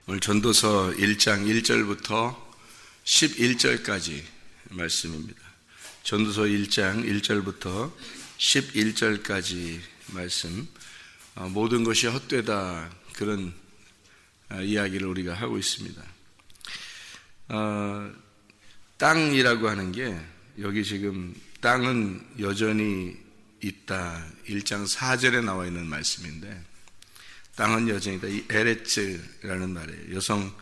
오늘 전도서 1장 1절부터 11절까지 말씀입니다. 전도서 1장 1절부터 11절까지 말씀, 모든 것이 헛되다, 그런 이야기를 우리가 하고 있습니다. 땅이라고 하는 게, 여기 지금 땅은 여전히 있다, 1장 4절에 나와 있는 말씀인데, 땅은 여전히다. 이 에레츠라는 말이에요. 여성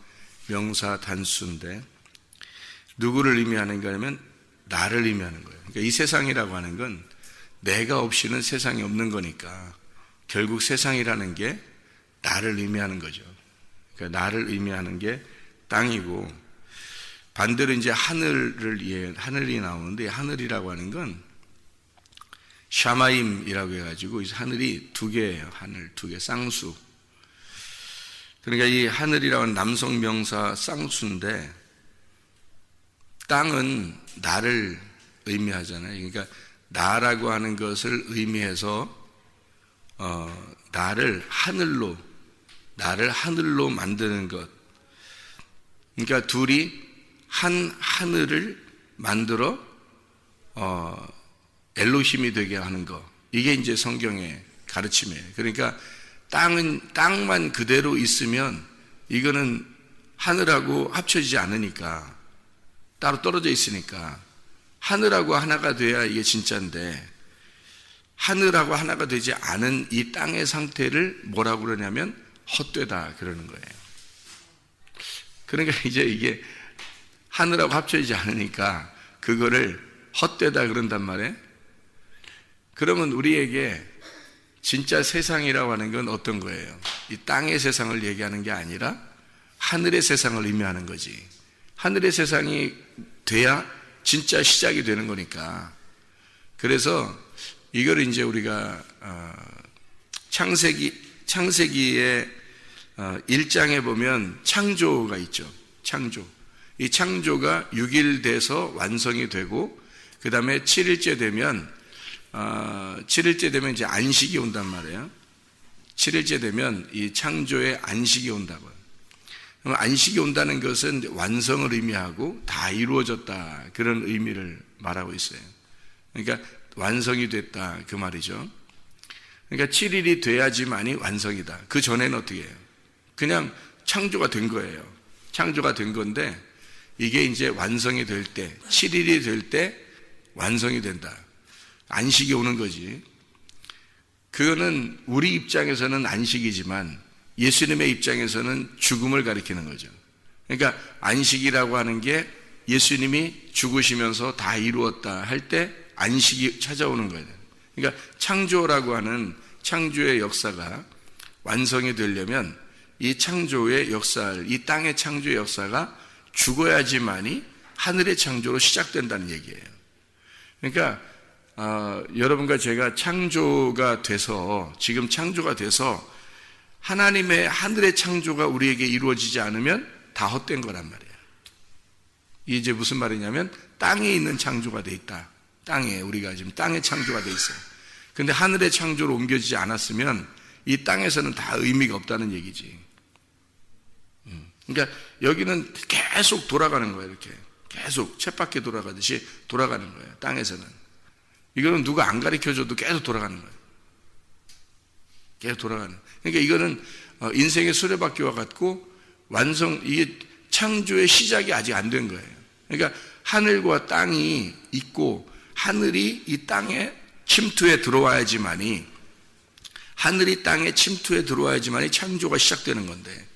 명사 단수인데, 누구를 의미하는가 하면 나를 의미하는 거예요. 그러니까 이 세상이라고 하는 건 내가 없이는 세상이 없는 거니까 결국 세상이라는 게 나를 의미하는 거죠. 그러니까 나를 의미하는 게 땅이고, 반대로 이제 하늘이 나오는데, 하늘이라고 하는 건 샤마임이라고 해가지고 하늘이 두 개예요. 하늘 두 개, 쌍수. 그러니까 이 하늘이라고 하는 남성 명사 쌍수인데, 땅은 나를 의미하잖아요. 그러니까 나라고 하는 것을 의미해서 나를 하늘로 만드는 것. 그러니까 둘이 한 하늘을 만들어 엘로힘이 되게 하는 거. 이게 이제 성경의 가르침이에요. 그러니까 땅만 그대로 있으면 이거는 하늘하고 합쳐지지 않으니까, 따로 떨어져 있으니까 하늘하고 하나가 돼야 이게 진짜인데, 하늘하고 하나가 되지 않은 이 땅의 상태를 뭐라고 그러냐면 헛되다 그러는 거예요. 그러니까 이제 이게 하늘하고 합쳐지지 않으니까 그거를 헛되다 그런단 말이에요. 그러면 우리에게 진짜 세상이라고 하는 건 어떤 거예요? 이 땅의 세상을 얘기하는 게 아니라 하늘의 세상을 의미하는 거지. 하늘의 세상이 돼야 진짜 시작이 되는 거니까. 그래서 이걸 이제 우리가 창세기의 1장에 보면 창조가 있죠. 창조. 이 창조가 6일 돼서 완성이 되고, 그 다음에 7일째 되면 이제 안식이 온단 말이에요. 7일째 되면 이 창조의 안식이 온다고요. 그럼 안식이 온다는 것은 완성을 의미하고 다 이루어졌다, 그런 의미를 말하고 있어요. 그러니까 완성이 됐다, 그 말이죠. 그러니까 7일이 돼야지만이 완성이다. 그 전에는 어떻게 해요? 그냥 창조가 된 거예요. 창조가 된 건데, 이게 이제 완성이 될 때, 7일이 될 때 완성이 된다. 안식이 오는 거지. 그거는 우리 입장에서는 안식이지만 예수님의 입장에서는 죽음을 가리키는 거죠. 그러니까 안식이라고 하는 게 예수님이 죽으시면서 다 이루었다 할 때 안식이 찾아오는 거예요. 그러니까 창조라고 하는 창조의 역사가 완성이 되려면 이 창조의 역사, 이 땅의 창조의 역사가 죽어야지만이 하늘의 창조로 시작된다는 얘기예요. 그러니까 여러분과 제가 창조가 돼서, 지금 창조가 돼서 하나님의 하늘의 창조가 우리에게 이루어지지 않으면 다 헛된 거란 말이에요. 이제 무슨 말이냐면 땅에 있는 창조가 돼 있다. 땅에, 우리가 지금 땅에 창조가 돼 있어요. 근데 하늘의 창조로 옮겨지지 않았으면 이 땅에서는 다 의미가 없다는 얘기지. 그러니까 여기는 계속 돌아가는 거예요. 이렇게 계속 쳇바퀴 돌아가듯이 돌아가는 거예요. 땅에서는. 이거는 누가 안 가르쳐줘도 계속 돌아가는 거예요. 계속 돌아가는. 그러니까 이거는 인생의 수레바퀴와 같고, 이게 창조의 시작이 아직 안 된 거예요. 그러니까 하늘과 땅이 있고, 하늘이 이 땅에 침투에 들어와야지만이, 하늘이 땅에 침투에 들어와야지만이 창조가 시작되는 건데,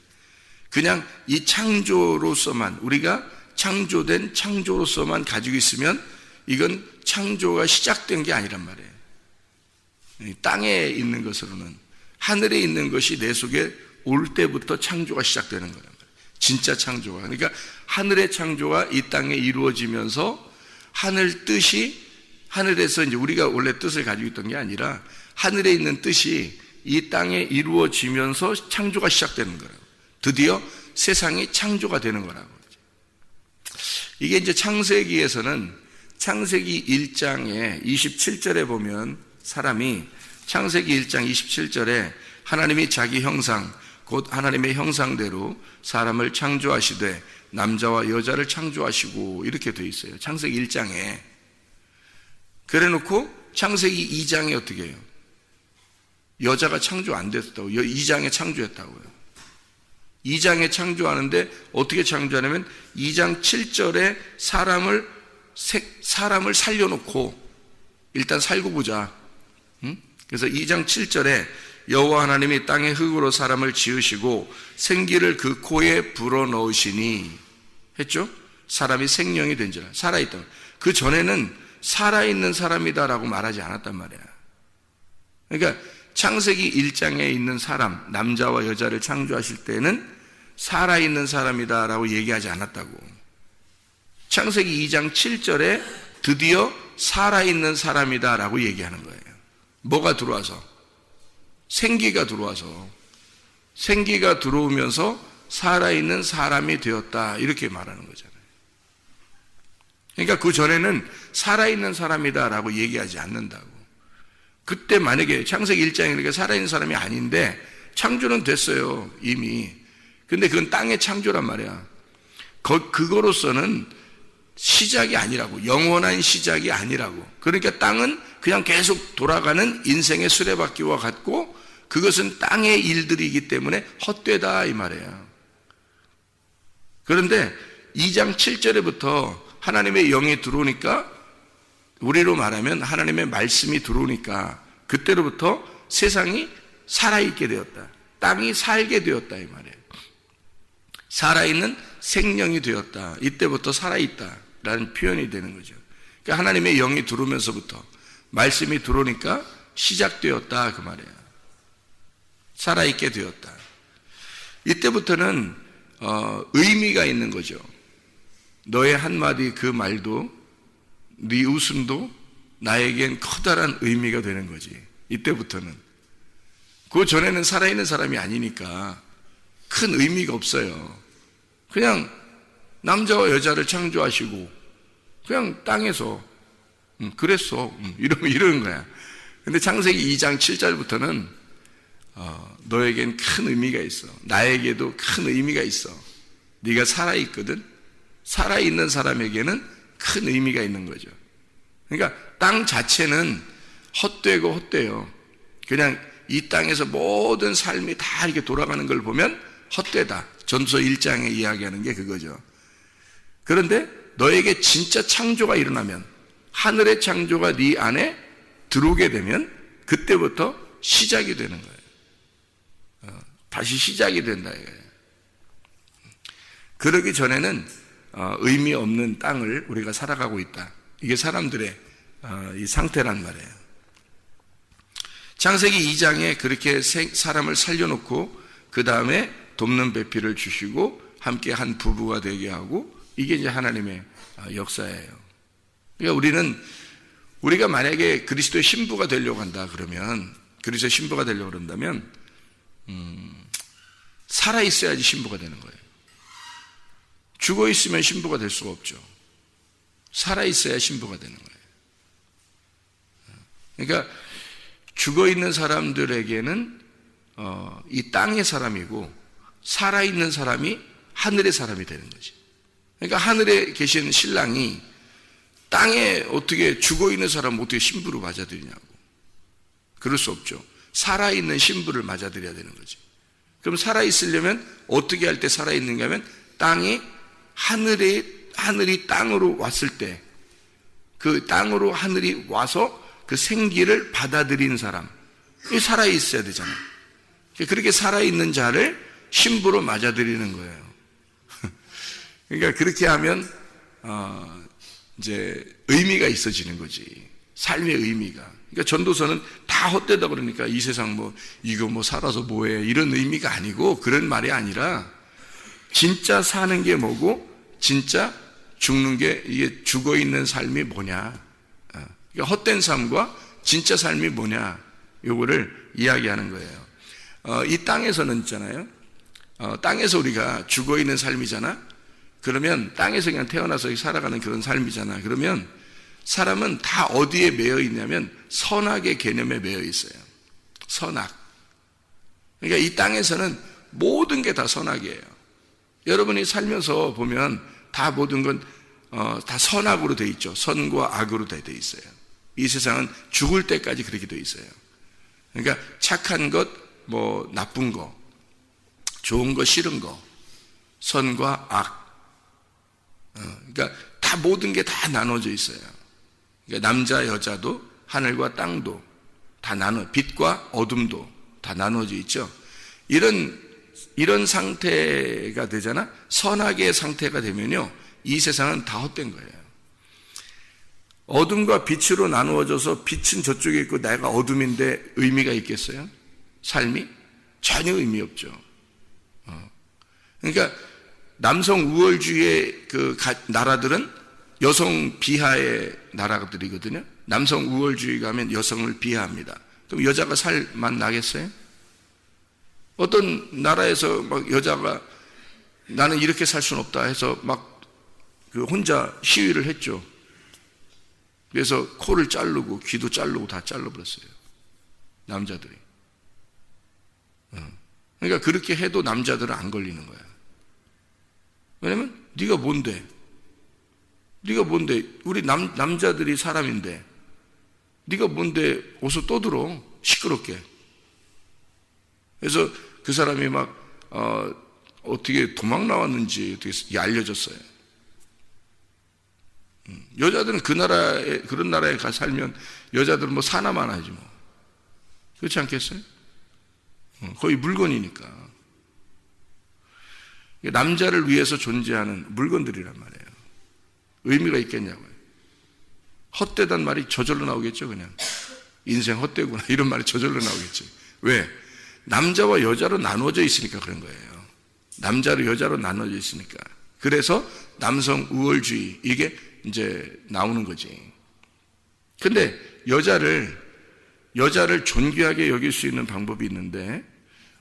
그냥 이 창조로서만, 우리가 창조된 창조로서만 가지고 있으면 이건 창조가 시작된 게 아니란 말이에요. 땅에 있는 것으로는, 하늘에 있는 것이 내 속에 올 때부터 창조가 시작되는 거란 말이에요. 진짜 창조가. 그러니까 하늘의 창조가 이 땅에 이루어지면서 하늘 뜻이, 하늘에서 이제 우리가 원래 뜻을 가지고 있던 게 아니라 하늘에 있는 뜻이 이 땅에 이루어지면서 창조가 시작되는 거라고. 드디어 세상이 창조가 되는 거라고. 이게 이제 창세기에서는, 창세기 1장에 27절에 보면 사람이, 창세기 1장 27절에 하나님이 자기 형상 곧 하나님의 형상대로 사람을 창조하시되 남자와 여자를 창조하시고 이렇게 되어 있어요. 창세기 1장에. 그래 놓고 창세기 2장에 어떻게 해요? 여자가 창조 안 됐다고. 2장에 창조했다고요. 2장에 창조하는데 어떻게 창조하냐면 2장 7절에 사람을 살려놓고 일단 살고 보자. 그래서 2장 7절에 여호와 하나님이 땅의 흙으로 사람을 지으시고 생기를 그 코에 불어넣으시니 했죠? 사람이 생명이 된지라. 살아있다. 그 전에는 살아있는 사람이다라고 말하지 않았단 말이야. 그러니까 창세기 1장에 있는 사람, 남자와 여자를 창조하실 때는 살아있는 사람이다라고 얘기하지 않았다고. 창세기 2장 7절에 드디어 살아있는 사람이다라고 얘기하는 거예요. 뭐가 들어와서? 생기가 들어와서. 생기가 들어오면서 살아있는 사람이 되었다 이렇게 말하는 거잖아요. 그러니까 그 전에는 살아있는 사람이다라고 얘기하지 않는다고. 그때 만약에 창세기 1장에 그러니까 살아있는 사람이 아닌데 창조는 됐어요 이미. 근데 그건 땅의 창조란 말이야. 그거로서는 시작이 아니라고. 영원한 시작이 아니라고. 그러니까 땅은 그냥 계속 돌아가는 인생의 수레바퀴와 같고 그것은 땅의 일들이기 때문에 헛되다 이 말이에요. 그런데 2장 7절에부터 하나님의 영이 들어오니까, 우리로 말하면 하나님의 말씀이 들어오니까 그때로부터 세상이 살아있게 되었다. 땅이 살게 되었다 이 말이에요. 살아있는 생명이 되었다. 이때부터 살아있다라는 표현이 되는 거죠. 그러니까 하나님의 영이 들어오면서부터 말씀이 들어오니까 시작되었다 그 말이에요. 살아있게 되었다. 이때부터는 의미가 있는 거죠. 너의 한마디 그 말도 네 웃음도 나에겐 커다란 의미가 되는 거지. 이때부터는. 그 전에는 살아있는 사람이 아니니까 큰 의미가 없어요. 그냥 남자와 여자를 창조하시고 그냥 땅에서 그랬어 이러는 거야. 근데 창세기 2장 7절부터는 너에겐 큰 의미가 있어. 나에게도 큰 의미가 있어. 네가 살아있거든. 살아있는 사람에게는 큰 의미가 있는 거죠. 그러니까 땅 자체는 헛되고 헛돼요. 그냥 이 땅에서 모든 삶이 다 이렇게 돌아가는 걸 보면 헛되다. 전서 1장에 이야기하는 게 그거죠. 그런데 너에게 진짜 창조가 일어나면, 하늘의 창조가 네 안에 들어오게 되면 그때부터 시작이 되는 거예요. 다시 시작이 된다 이거예요. 그러기 전에는 의미 없는 땅을 우리가 살아가고 있다. 이게 사람들의 이 상태란 말이에요. 창세기 2장에 그렇게 사람을 살려놓고 그 다음에 돕는 배필을 주시고 함께 한 부부가 되게 하고, 이게 이제 하나님의 역사예요. 그러니까 우리가 만약에 그리스도의 신부가 되려고 한다 그러면, 그리스도의 신부가 되려고 그런다면 살아있어야지 신부가 되는 거예요. 죽어있으면 신부가 될 수가 없죠. 살아있어야 신부가 되는 거예요. 그러니까 죽어있는 사람들에게는 이 땅의 사람이고, 살아있는 사람이 하늘의 사람이 되는 거지. 그러니까 하늘에 계신 신랑이 땅에 어떻게 죽어있는 사람을 어떻게 신부로 맞아들이냐고. 그럴 수 없죠. 살아있는 신부를 맞아들여야 되는 거지. 그럼 살아있으려면 어떻게 할 때 살아있는가 하면, 땅이 하늘이 땅으로 왔을 때, 그 땅으로 하늘이 와서 그 생기를 받아들인 사람, 살아있어야 되잖아요. 그렇게 살아있는 자를 신부로 맞아들이는 거예요. 그러니까 그렇게 하면 이제 의미가 있어지는 거지. 삶의 의미가. 그러니까 전도서는 다 헛되다 그러니까 이 세상 이거 살아서 뭐해 이런 의미가 아니고, 그런 말이 아니라 진짜 사는 게 뭐고 진짜 죽는 게, 이게 죽어 있는 삶이 뭐냐, 그러니까 헛된 삶과 진짜 삶이 뭐냐, 요거를 이야기하는 거예요. 이 땅에서는 있잖아요. 땅에서 우리가 죽어 있는 삶이잖아. 그러면 땅에서 그냥 태어나서 살아가는 그런 삶이잖아. 그러면 사람은 다 어디에 매여 있냐면 선악의 개념에 매여 있어요. 선악. 그러니까 이 땅에서는 모든 게 다 선악이에요. 여러분이 살면서 보면 다 모든 건 다 선악으로 돼 있죠. 선과 악으로 돼 있어요. 이 세상은 죽을 때까지 그렇게 돼 있어요. 그러니까 착한 것, 뭐 나쁜 거, 좋은 거, 싫은 거, 선과 악. 그러니까 다 모든 게 다 나눠져 있어요. 그러니까 남자, 여자도 하늘과 땅도 다 빛과 어둠도 다 나눠져 있죠. 이런 상태가 되잖아. 선악의 상태가 되면요, 이 세상은 다 헛된 거예요. 어둠과 빛으로 나누어져서 빛은 저쪽에 있고 내가 어둠인데 의미가 있겠어요? 삶이? 전혀 의미 없죠. 그러니까 남성 우월주의의 그 나라들은 여성 비하의 나라들이거든요. 남성 우월주의가 하면 여성을 비하합니다. 그럼 여자가 살만 나겠어요? 어떤 나라에서 막 여자가 나는 이렇게 살 수는 없다 해서 막 그 혼자 시위를 했죠. 그래서 코를 자르고 귀도 자르고 다 잘라버렸어요. 남자들이. 그러니까 그렇게 해도 남자들은 안 걸리는 거야. 왜냐면 네가 뭔데? 우리 남자들이 사람인데 네가 뭔데 옷을 떠들어 시끄럽게. 그래서 그 사람이 막 어떻게 도망 나왔는지 어떻게 알려졌어요. 여자들은 그런 나라에 가 살면 여자들은 뭐 사나만 하지 뭐. 그렇지 않겠어요? 거의 물건이니까. 남자를 위해서 존재하는 물건들이란 말이에요. 의미가 있겠냐고요. 헛되단 말이 저절로 나오겠죠. 그냥 인생 헛되구나 이런 말이 저절로 나오겠지. 왜? 남자와 여자로 나누어져 있으니까 그런 거예요. 남자로 여자로 나누어져 있으니까. 그래서 남성 우월주의 이게 이제 나오는 거지. 근데 여자를 존귀하게 여길 수 있는 방법이 있는데,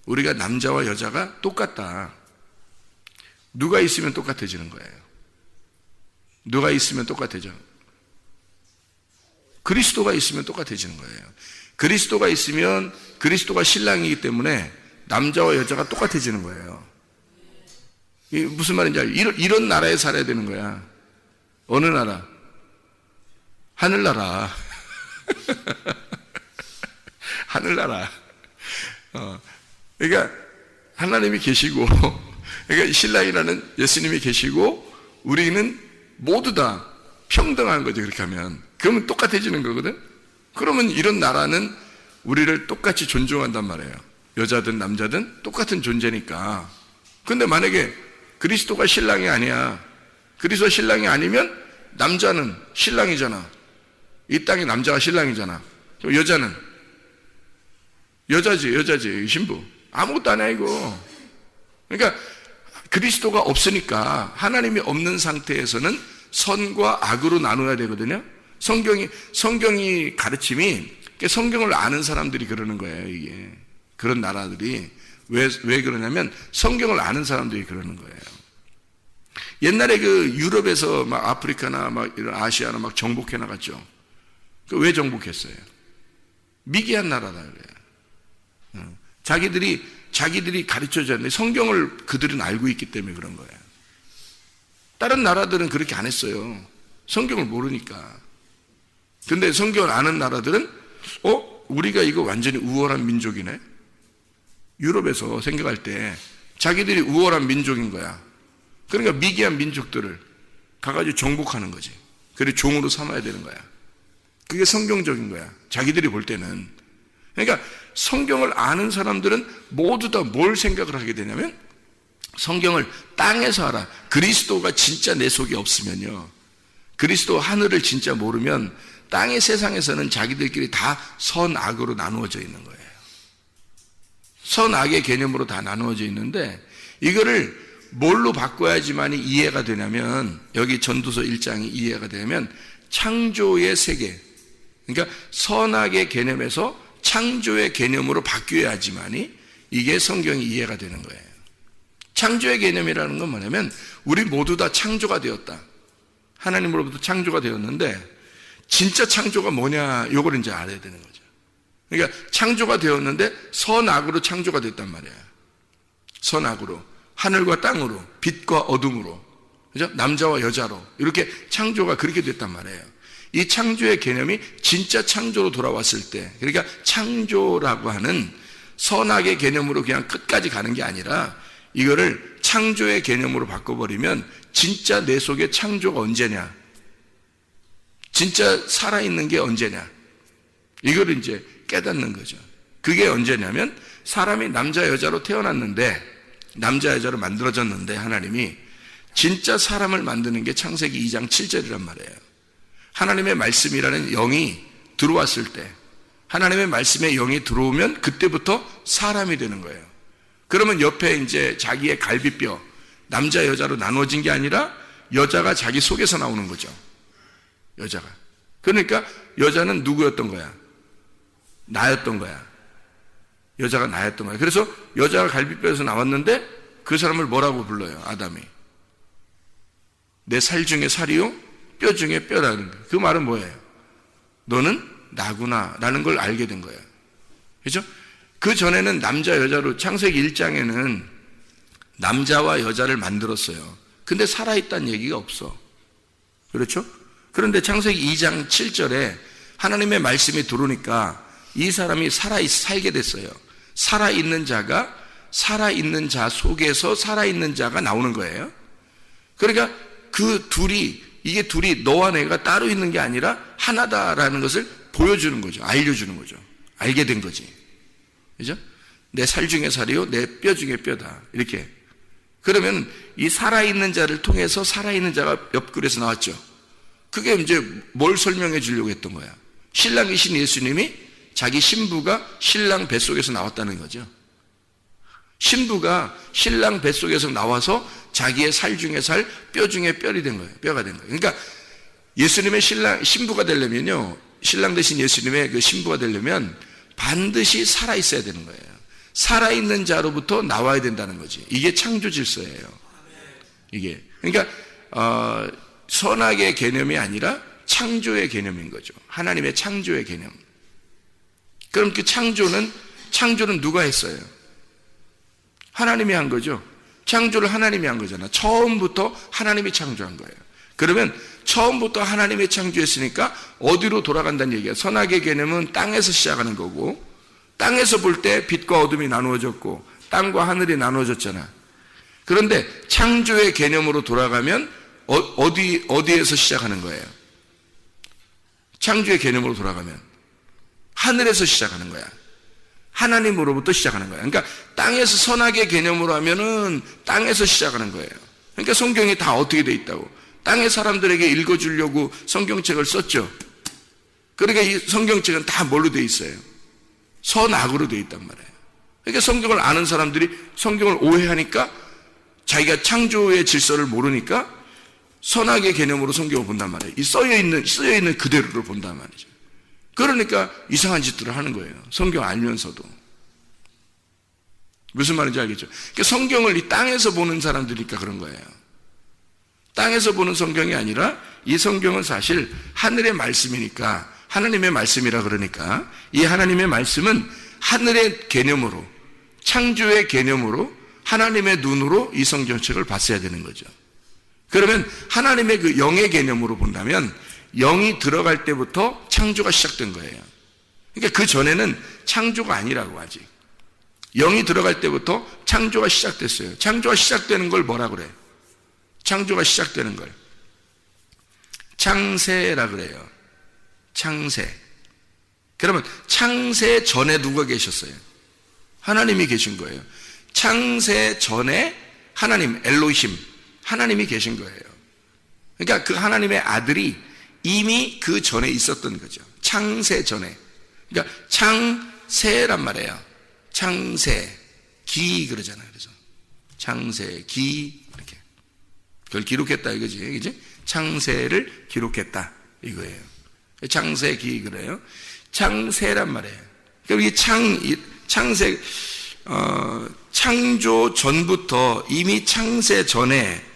우리가 남자와 여자가 똑같다. 누가 있으면 똑같아지는 거예요. 누가 있으면 똑같아져? 그리스도가 있으면 똑같아지는 거예요. 그리스도가 있으면 그리스도가 신랑이기 때문에 남자와 여자가 똑같아지는 거예요. 이게 무슨 말인지 알죠? 이런 나라에 살아야 되는 거야. 어느 나라? 하늘나라. 하늘나라. 그러니까 하나님이 계시고, 그러니까 신랑이라는 예수님이 계시고, 우리는 모두 다 평등한 거죠. 그렇게 하면. 그러면 똑같아지는 거거든. 그러면 이런 나라는 우리를 똑같이 존중한단 말이에요. 여자든 남자든 똑같은 존재니까. 근데 만약에 그리스도가 신랑이 아니야. 그리스도 신랑이 아니면 남자는 신랑이잖아. 이 땅에 남자가 신랑이잖아. 여자는 여자지 신부. 아무것도 안 해 이거. 그러니까 그리스도가 없으니까, 하나님이 없는 상태에서는 선과 악으로 나눠야 되거든요. 성경이 가르침이, 성경을 아는 사람들이 그러는 거예요. 이게 그런 나라들이 왜 그러냐면 성경을 아는 사람들이 그러는 거예요. 옛날에 그 유럽에서 막 아프리카나 막 이런 아시아나 막 정복해 나갔죠. 왜 정복했어요? 미개한 나라다 그래요. 자기들이 가르쳐줘야 하는데 성경을 그들은 알고 있기 때문에 그런 거예요. 다른 나라들은 그렇게 안 했어요. 성경을 모르니까. 근데 성경을 아는 나라들은 우리가 이거 완전히 우월한 민족이네. 유럽에서 생각할 때 자기들이 우월한 민족인 거야. 그러니까 미개한 민족들을 가가지고 정복하는 거지. 그리고 종으로 삼아야 되는 거야. 그게 성경적인 거야. 자기들이 볼 때는. 그러니까 성경을 아는 사람들은 모두 다 뭘 생각을 하게 되냐면, 성경을 땅에서 알아. 그리스도가 진짜 내 속에 없으면요, 그리스도 하늘을 진짜 모르면 땅의 세상에서는 자기들끼리 다 선악으로 나누어져 있는 거예요. 선악의 개념으로 다 나누어져 있는데, 이거를 뭘로 바꿔야지만이 이해가 되냐면, 여기 전도서 1장이 이해가 되면 창조의 세계, 그러니까 선악의 개념에서 창조의 개념으로 바뀌어야지만이 이게 성경이 이해가 되는 거예요. 창조의 개념이라는 건 뭐냐면, 우리 모두 다 창조가 되었다. 하나님으로부터 창조가 되었는데, 진짜 창조가 뭐냐, 요걸 이제 알아야 되는 거죠. 그러니까 창조가 되었는데 선악으로 창조가 됐단 말이야. 선악으로, 하늘과 땅으로, 빛과 어둠으로, 그죠? 남자와 여자로 이렇게 창조가 그렇게 됐단 말이에요. 이 창조의 개념이 진짜 창조로 돌아왔을 때, 그러니까 창조라고 하는 선악의 개념으로 그냥 끝까지 가는 게 아니라 이거를 창조의 개념으로 바꿔버리면 진짜 내 속에 창조가 언제냐, 진짜 살아있는 게 언제냐, 이걸 이제 깨닫는 거죠. 그게 언제냐면 사람이 남자 여자로 태어났는데, 남자 여자로 만들어졌는데 하나님이 진짜 사람을 만드는 게 창세기 2장 7절이란 말이에요. 하나님의 말씀이라는 영이 들어왔을 때, 하나님의 말씀에 영이 들어오면 그때부터 사람이 되는 거예요. 그러면 옆에 이제 자기의 갈비뼈, 남자 여자로 나눠진 게 아니라 여자가 자기 속에서 나오는 거죠. 여자가. 그러니까 여자는 누구였던 거야? 나였던 거야. 여자가 나였던 거야. 그래서 여자가 갈비뼈에서 나왔는데 그 사람을 뭐라고 불러요? 아담이. 내 살 중에 살이요, 뼈 중에 뼈라는 거예요. 그 말은 뭐예요? 너는 나구나 라는 걸 알게 된 거예요. 그렇죠? 그 전에는 남자 여자로, 창세기 1장에는 남자와 여자를 만들었어요. 근데 살아있다는 얘기가 없어. 그렇죠? 그런데 창세기 2장 7절에 하나님의 말씀이 들어오니까 이 사람이 살게 됐어요. 살아있는 자가 살아있는 자 속에서 살아있는 자가 나오는 거예요. 그러니까 그 둘이, 이게 둘이 너와 내가 따로 있는 게 아니라 하나다라는 것을 보여주는 거죠. 알려주는 거죠. 알게 된 거지. 그죠? 내 살 중에 살이요, 내 뼈 중에 뼈다. 이렇게. 그러면 이 살아있는 자를 통해서 살아있는 자가 옆구리에서 나왔죠. 그게 이제 뭘 설명해 주려고 했던 거야. 신랑이신 예수님이 자기 신부가 신랑 뱃속에서 나왔다는 거죠. 신부가 신랑 뱃속에서 나와서 자기의 살 중에 살, 뼈 중에 뼈가 된 거예요. 그러니까 예수님의 신부가 되려면요, 신랑 대신 예수님의 그 신부가 되려면 반드시 살아있어야 되는 거예요. 살아있는 자로부터 나와야 된다는 거지. 이게 창조 질서예요. 이게. 그러니까 선악의 개념이 아니라 창조의 개념인 거죠. 하나님의 창조의 개념. 그럼 그 창조는 누가 했어요? 하나님이 한 거죠. 창조를 하나님이 한 거잖아. 처음부터 하나님이 창조한 거예요. 그러면 처음부터 하나님이 창조했으니까 어디로 돌아간다는 얘기야. 선악의 개념은 땅에서 시작하는 거고, 땅에서 볼 때 빛과 어둠이 나누어졌고 땅과 하늘이 나누어졌잖아. 그런데 창조의 개념으로 돌아가면 어디에서 시작하는 거예요? 창조의 개념으로 돌아가면 하늘에서 시작하는 거야. 하나님으로부터 시작하는 거야. 그러니까 땅에서 선악의 개념으로 하면은 땅에서 시작하는 거예요. 그러니까 성경이 다 어떻게 돼 있다고? 땅의 사람들에게 읽어주려고 성경책을 썼죠. 그러니까 이 성경책은 다 뭘로 돼 있어요? 선악으로 돼 있단 말이에요. 그러니까 성경을 아는 사람들이 성경을 오해하니까 자기가 창조의 질서를 모르니까 선악의 개념으로 성경을 본단 말이에요. 이 쓰여 있는 그대로를 본단 말이죠. 그러니까 이상한 짓들을 하는 거예요. 성경 알면서도. 무슨 말인지 알겠죠? 그러니까 성경을 이 땅에서 보는 사람들이니까 그런 거예요. 땅에서 보는 성경이 아니라 이 성경은 사실 하늘의 말씀이니까, 하나님의 말씀이라 그러니까 이 하나님의 말씀은 하늘의 개념으로, 창조의 개념으로, 하나님의 눈으로 이 성경책을 봤어야 되는 거죠. 그러면 하나님의 그 영의 개념으로 본다면 영이 들어갈 때부터 창조가 시작된 거예요. 그러니까 그 전에는 창조가 아니라고 아직. 영이 들어갈 때부터 창조가 시작됐어요. 창조가 시작되는 걸 뭐라 그래? 창조가 시작되는 걸 창세라 그래요. 창세. 그러면 창세 전에 누가 계셨어요? 하나님이 계신 거예요. 창세 전에 하나님, 엘로힘, 하나님이 계신 거예요. 그러니까 그 하나님의 아들이 이미 그 전에 있었던 거죠. 창세 전에. 그러니까 창세란 말이에요. 창세, 기 그러잖아요. 그래서 창세, 기 이렇게 그걸 기록했다 이거지, 그지? 창세를 기록했다 이거예요. 창세, 기 그래요. 창세란 말이에요. 그럼 이 창세, 창조 전부터 이미 창세 전에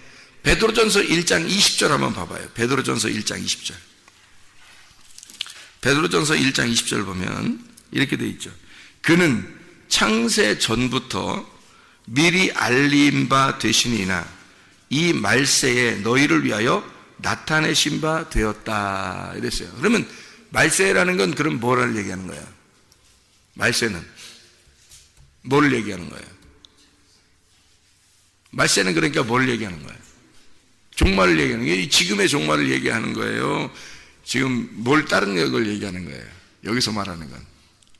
베드로전서 1장 20절 한번 봐봐요. 베드로전서 1장 20절. 베드로전서 1장 20절 보면 이렇게 돼 있죠. 그는 창세 전부터 미리 알린 바 되시니나 이 말세에 너희를 위하여 나타내신 바 되었다 이랬어요. 그러면 말세라는 건 그럼 뭐를 얘기하는 거야? 말세는 뭘 얘기하는 거예요? 말세는 그러니까 뭘 얘기하는 거예요? 종말을 얘기하는 거예요. 지금의 종말을 얘기하는 거예요. 지금 뭘 다른 걸 얘기하는 거예요. 여기서 말하는 건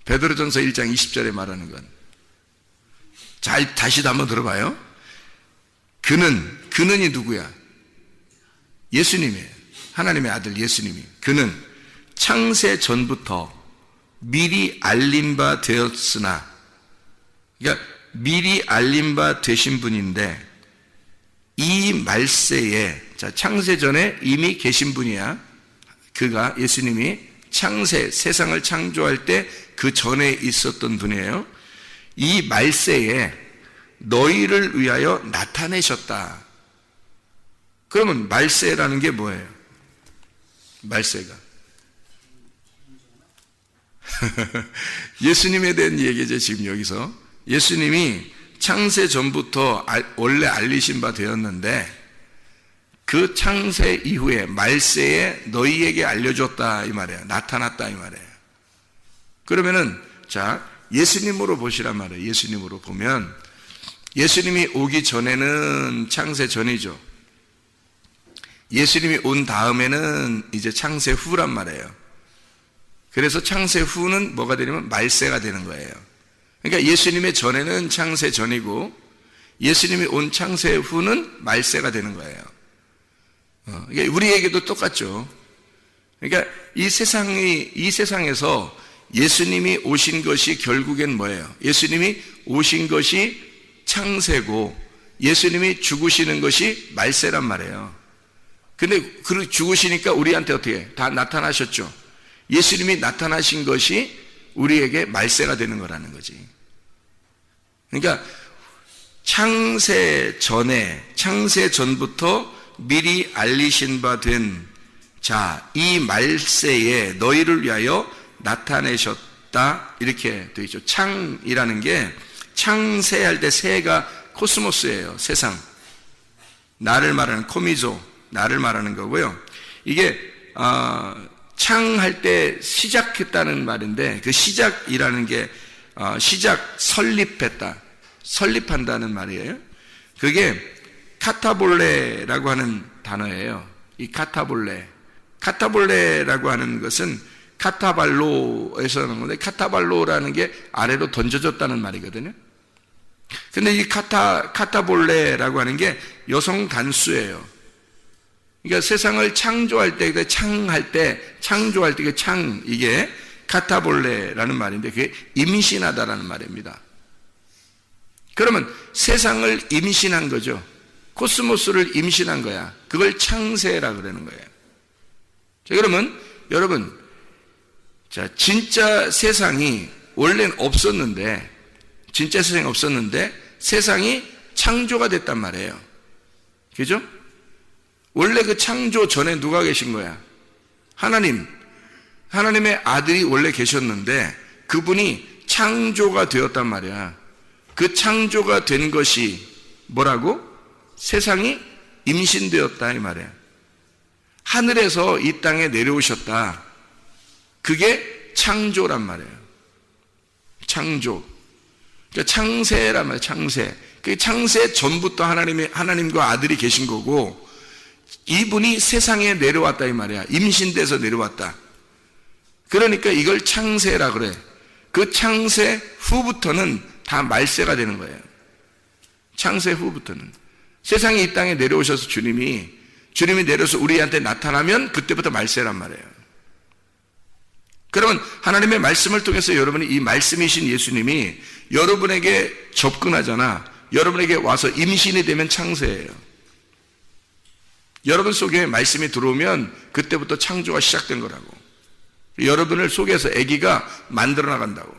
베드로전서 1장 20절에 말하는 건 자, 다시 한번 들어봐요. 그는이 누구야? 예수님이에요. 하나님의 아들 예수님이. 그는 창세 전부터 미리 알린 바 되었으나, 그러니까 미리 알린 바 되신 분인데 이 말세에, 자, 창세 전에 이미 계신 분이야. 그가, 예수님이 창세, 세상을 창조할 때 그 전에 있었던 분이에요. 이 말세에 너희를 위하여 나타내셨다. 그러면 말세라는 게 뭐예요? 말세가 예수님에 대한 얘기죠. 지금 여기서 예수님이 창세 전부터 원래 알리신 바 되었는데 그 창세 이후에 말세에 너희에게 알려줬다 이 말이에요. 나타났다 이 말이에요. 그러면은 자, 예수님으로 보시란 말이에요. 예수님으로 보면 예수님이 오기 전에는 창세 전이죠. 예수님이 온 다음에는 이제 창세 후란 말이에요. 그래서 창세 후는 뭐가 되냐면 말세가 되는 거예요. 그러니까 예수님의 전에는 창세 전이고 예수님이 온 창세 후는 말세가 되는 거예요. 그러니까 우리에게도 똑같죠. 그러니까 이 세상에서 예수님이 오신 것이 결국엔 뭐예요? 예수님이 오신 것이 창세고 예수님이 죽으시는 것이 말세란 말이에요. 근데 그 죽으시니까 우리한테 어떻게 다 나타나셨죠? 예수님이 나타나신 것이 우리에게 말세가 되는 거라는 거지. 그러니까 창세 전부터 미리 알리신 바 된 자, 이 말세에 너희를 위하여 나타내셨다 이렇게 되어 있죠. 창이라는 게 창세할 때 세가 코스모스예요. 세상. 나를 말하는 코미조, 나를 말하는 거고요. 이게 창할 때 시작했다는 말인데 그 시작이라는 게 설립했다, 설립한다는 말이에요. 그게 카타볼레라고 하는 단어예요. 이 카타볼레라고 하는 것은 카타발로에서 나온 건데 카타발로라는 게 아래로 던져졌다는 말이거든요. 근데 이 카타볼레라고 하는 게 여성 단수예요. 그러니까 세상을 창조할 때, 창조할 때 그 이게 카타볼레라는 말인데 그게 임신하다라는 말입니다. 그러면 세상을 임신한 거죠. 코스모스를 임신한 거야. 그걸 창세라 그러는 거예요. 자, 그러면 여러분, 자, 진짜 세상이 원래는 없었는데, 진짜 세상이 없었는데 세상이 창조가 됐단 말이에요. 그죠? 원래 그 창조 전에 누가 계신 거야? 하나님의 아들이 원래 계셨는데 그분이 창조가 되었단 말이야. 그 창조가 된 것이 뭐라고? 세상이 임신되었다 이 말이야. 하늘에서 이 땅에 내려오셨다. 그게 창조란 말이에요. 창조. 그러니까 창세란 말이에요. 창세. 그 창세 전부터 하나님과 아들이 계신 거고 이분이 세상에 내려왔다 이 말이야. 임신돼서 내려왔다. 그러니까 이걸 창세라 그래. 그 창세 후부터는 다 말세가 되는 거예요. 창세 후부터는. 세상에 이 땅에 내려오셔서 주님이 내려서 우리한테 나타나면 그때부터 말세란 말이에요. 그러면 하나님의 말씀을 통해서 여러분이 이 말씀이신 예수님이 여러분에게 접근하잖아. 여러분에게 와서 임신이 되면 창세예요. 여러분 속에 말씀이 들어오면 그때부터 창조가 시작된 거라고. 여러분을 속에서 아기가 만들어 나간다고.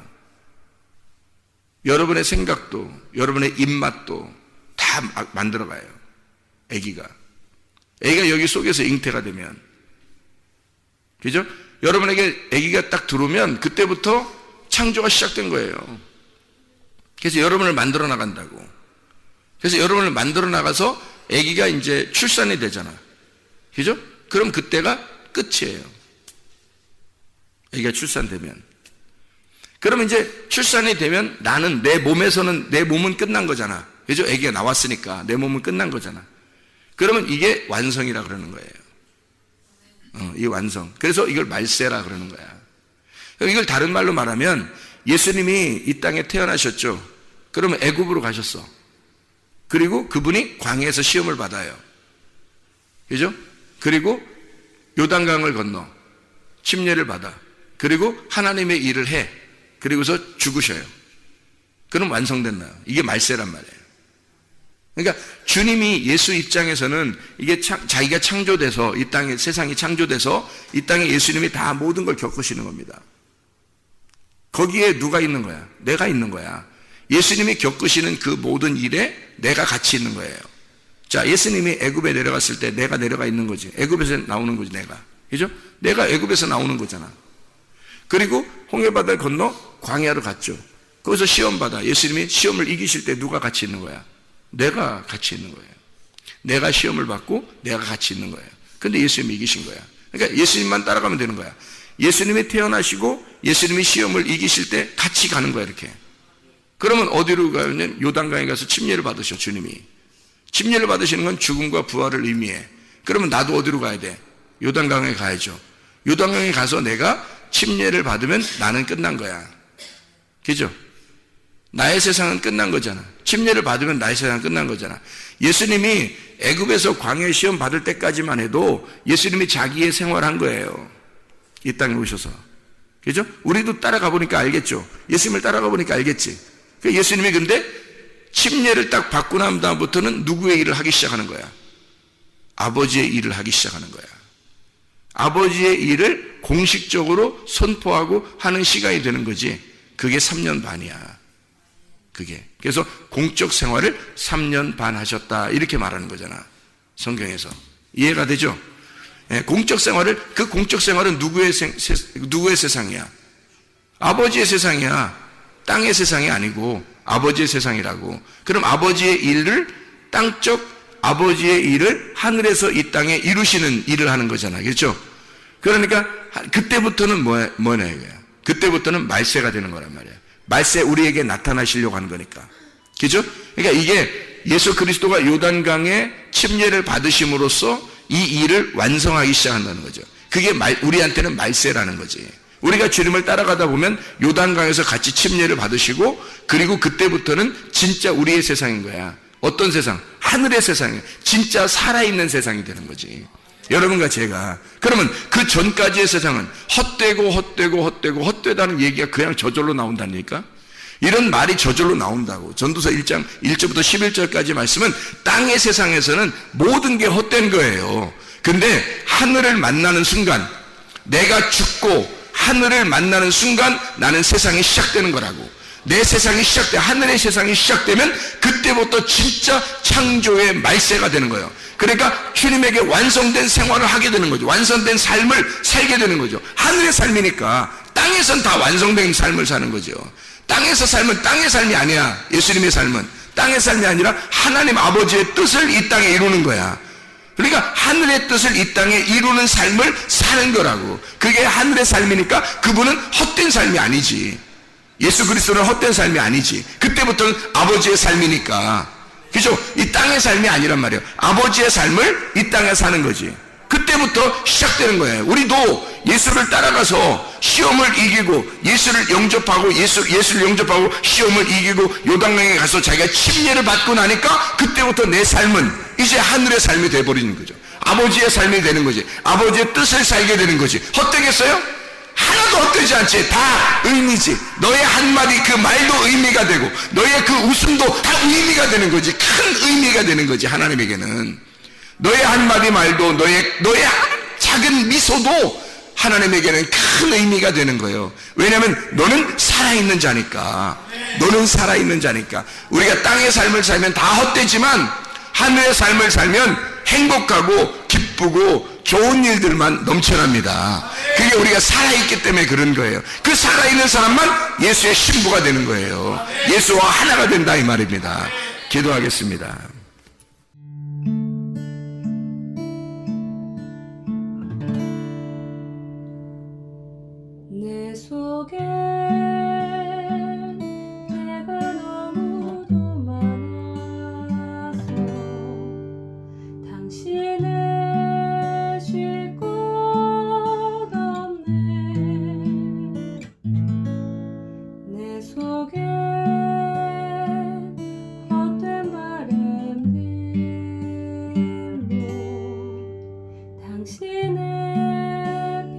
여러분의 생각도 여러분의 입맛도 다 만들어 가요. 아기가 여기 속에서 잉태가 되면, 그죠? 여러분에게 아기가 딱 들어오면 그때부터 창조가 시작된 거예요. 그래서 여러분을 만들어 나간다고. 그래서 여러분을 만들어 나가서 아기가 이제 출산이 되잖아. 그죠? 그럼 그때가 끝이에요. 아기가 출산되면. 그러면 이제 출산이 되면 나는 내 몸은 끝난 거잖아. 그죠? 아기가 나왔으니까 내 몸은 끝난 거잖아. 그러면 이게 완성이라 그러는 거예요. 이 완성. 그래서 이걸 말세라 그러는 거야. 이걸 다른 말로 말하면 예수님이 이 땅에 태어나셨죠. 그러면 애굽으로 가셨어. 그리고 그분이 광야에서 시험을 받아요. 그죠? 그리고 요단강을 건너 침례를 받아. 그리고 하나님의 일을 해. 그리고서 죽으셔요. 그럼 완성됐나요? 이게 말세란 말이에요. 그러니까 주님이 예수 입장에서는 이게 자기가 창조돼서 이 땅에 세상이 창조돼서 이 땅에 예수님이 다 모든 걸 겪으시는 겁니다. 거기에 누가 있는 거야? 내가 있는 거야. 예수님이 겪으시는 그 모든 일에 내가 같이 있는 거예요. 자, 예수님이 애굽에 내려갔을 때 내가 내려가 있는 거지. 애굽에서 나오는 거지, 내가. 그죠? 내가 애굽에서 나오는 거잖아. 그리고 홍해바다를 건너 광야로 갔죠. 거기서 시험 받아. 예수님이 시험을 이기실 때 누가 같이 있는 거야? 내가 같이 있는 거예요. 내가 시험을 받고 내가 같이 있는 거예요. 근데 예수님이 이기신 거야. 그러니까 예수님만 따라가면 되는 거야. 예수님이 태어나시고 예수님이 시험을 이기실 때 같이 가는 거야, 이렇게. 그러면 어디로 가냐면 요단강에 가서 침례를 받으셔, 주님이. 침례를 받으시는 건 죽음과 부활을 의미해. 그러면 나도 어디로 가야 돼? 요단강에 가야죠. 요단강에 가서 내가 침례를 받으면 나는 끝난 거야. 그죠? 나의 세상은 끝난 거잖아. 침례를 받으면 나의 세상은 끝난 거잖아. 예수님이 애굽에서 광야 시험 받을 때까지만 해도 예수님이 자기의 생활한 거예요. 이 땅에 오셔서. 그죠? 우리도 따라가 보니까 알겠죠? 예수님을 따라가 보니까 알겠지? 예수님이 근데 침례를 딱 받고 난 다음부터는 누구의 일을 하기 시작하는 거야? 아버지의 일을 하기 시작하는 거야. 아버지의 일을 공식적으로 선포하고 하는 시간이 되는 거지. 그게 3년 반이야. 그게. 그래서 공적 생활을 3년 반 하셨다. 이렇게 말하는 거잖아. 성경에서. 이해가 되죠? 예, 공적 생활을, 그 공적 생활은 누구의 세상이야? 아버지의 세상이야. 땅의 세상이 아니고 아버지의 세상이라고. 그럼 아버지의 일을, 땅적 아버지의 일을 하늘에서 이 땅에 이루시는 일을 하는 거잖아. 그렇죠? 그러니까 그때부터는 뭐냐 이거야. 그때부터는 말세가 되는 거란 말이야. 말세, 우리에게 나타나시려고 하는 거니까. 그죠? 그러니까 이게 예수 그리스도가 요단강에 침례를 받으심으로써 이 일을 완성하기 시작한다는 거죠. 그게 우리한테는 말세라는 거지. 우리가 주님을 따라가다 보면 요단강에서 같이 침례를 받으시고, 그리고 그때부터는 진짜 우리의 세상인 거야. 어떤 세상? 하늘의 세상이에요. 진짜 살아있는 세상이 되는 거지. 여러분과 제가. 그러면 그 전까지의 세상은 헛되다는 얘기가 그냥 저절로 나온다니까? 이런 말이 저절로 나온다고. 전도서 1장 1절부터 11절까지 말씀은 땅의 세상에서는 모든 게 헛된 거예요. 근데 하늘을 만나는 순간, 내가 죽고 하늘을 만나는 순간 나는 세상이 시작되는 거라고. 내 세상이 시작돼, 하늘의 세상이 시작되면 그때부터 진짜 창조의 말세가 되는 거예요. 그러니까 주님에게 완성된 생활을 하게 되는 거죠. 완성된 삶을 살게 되는 거죠. 하늘의 삶이니까 땅에선 다 완성된 삶을 사는 거죠. 땅에서 삶은 땅의 삶이 아니야. 예수님의 삶은 땅의 삶이 아니라 하나님 아버지의 뜻을 이 땅에 이루는 거야. 그러니까 하늘의 뜻을 이 땅에 이루는 삶을 사는 거라고. 그게 하늘의 삶이니까 그분은 헛된 삶이 아니지. 예수 그리스도는 헛된 삶이 아니지. 그때부터는 아버지의 삶이니까. 그죠? 이 땅의 삶이 아니란 말이에요. 아버지의 삶을 이 땅에 사는 거지. 그때부터 시작되는 거예요. 우리도 예수를 따라가서 시험을 이기고 예수를 영접하고 예수를 영접하고 시험을 이기고 요단강에 가서 자기가 침례를 받고 나니까 그때부터 내 삶은 이제 하늘의 삶이 돼버리는 거죠. 아버지의 삶이 되는 거지. 아버지의 뜻을 살게 되는 거지. 헛되겠어요? 하나도 헛되지 않지. 다 의미지. 너의 한마디 그 말도 의미가 되고 너의 그 웃음도 다 의미가 되는 거지. 큰 의미가 되는 거지. 하나님에게는 너의 한마디 말도 너의 작은 미소도 하나님에게는 큰 의미가 되는 거예요. 왜냐하면 너는 살아있는 자니까. 너는 살아있는 자니까. 우리가 땅의 삶을 살면 다 헛되지만 하늘의 삶을 살면 행복하고 기쁘고 좋은 일들만 넘쳐납니다. 그게 우리가 살아있기 때문에 그런 거예요. 그 살아있는 사람만 예수의 신부가 되는 거예요. 예수와 하나가 된다 이 말입니다. 기도하겠습니다. 내 속에 내가 너무도 많아서 당신을 쉴 곳 없네. 내 속에 헛된 바램들로 당신을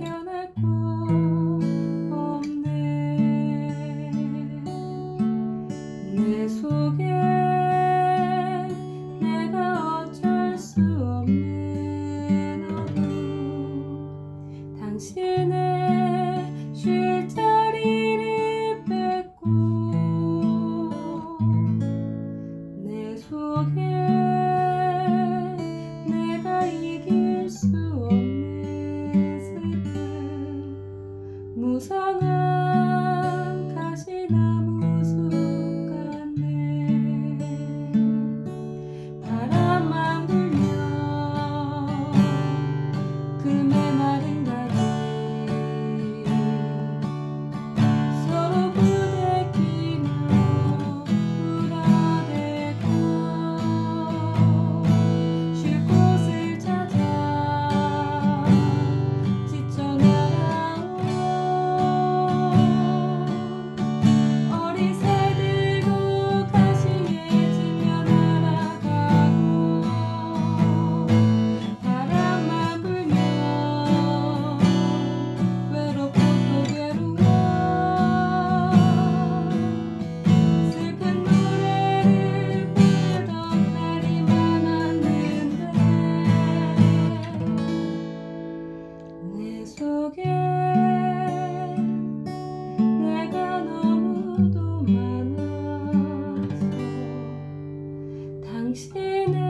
변할 곳 없네. 내 속에 내가 어쩔 수 없는 어둠, 당신의 쉴 자리를 뺏고 내 속에 내가 이길 수 없는 슬픔, 무성한 가시나무 숲 같네. 바람만 불면 그 메마른 가지 서로 부대끼며 울어대고 쉴 곳을 찾아 지쳐 나가온 어린 새들도 가시에 지며 날아가고, 바람만 불면 외롭고 또 괴로워 슬픈 노래를 부르던 날이 많았는데 내 속에 내가 너무도 많아서 당신을